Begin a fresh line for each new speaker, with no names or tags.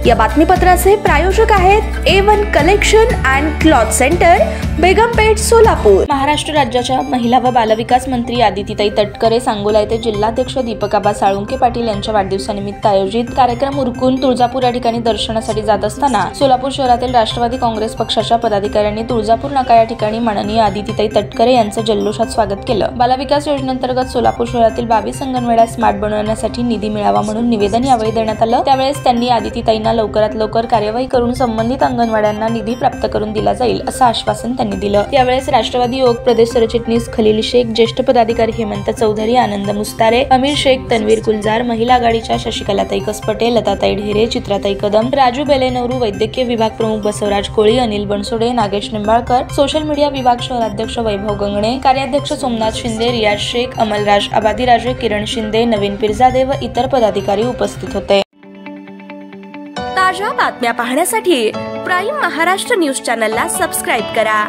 या बातमीपत्राचे प्रायोजक आहेत A1 collection and cloth centre, Begampeth, Solapur.
Maharashtra राज्याच्या महिला व बालविकास मंत्री आदितीताई तटकरे सांगोला येथे जिल्हाध्यक्ष दीपकाबा साळुंके पाटील यांच्या वाढदिवसानिमित्त आयोजित कार्यक्रम उरकून तुळजापूर या ठिकाणी दर्शनासाठी जात असताना सोलापूर शहरातील राष्ट्रवादी काँग्रेस पक्षाच्या पदाधिकाऱ्यांनी तुळजापूर नाका या ठिकाणी माननीय आदितीताई तटकरे यांचं जल्लोषात स्वागत केलं। बालविकास योजनेअंतर्गत सोलापूर शहरातील 22 अंगणवाड्या स्मार्ट बनवण्यासाठी निधी मिळावा म्हणून निवेदन यावेळी देण्यात आलं। त्यावेळेस त्यांनी आदितीताईंना लवकरात लवकर कार्यवाही करून संबंधित अंगणवाड्यांना निधी प्राप्त करून दिला जाईल असं आश्वासन त्यांनी दिलं। यावेळेस राष्ट्रवादी युवक प्रदेश सरचिटणीस खलील शेख, ज्येष्ठ पदाधिकारी हेमंत चौधरी, आनंद मुस्तारे, अमीर शेख, तन्वीर गुलजार, महिला आघाडीच्या शशिकलाताई कसपटे, लताताई ढेरे, चित्राताई कदम, राजू बेलेनवरू, वैद्यकीय विभाग प्रमुख बसवराज कोळी, अनिल बनसोडे, नागेश निंबाळकर, सोशल मीडिया विभाग शहराध्यक्ष वैभव गंगणे, कार्याध्यक्ष सोमनाथ शिंदे, रियाज शेख, अमलराज आबादीराजे, किरण शिंदे, नवीन पिरजादे व इतर पदाधिकारी उपस्थित होते।
ताज्या बातम्या पाहण्यासाठी प्राईम महाराष्ट्र न्यूज चॅनलला सबस्क्राईब करा।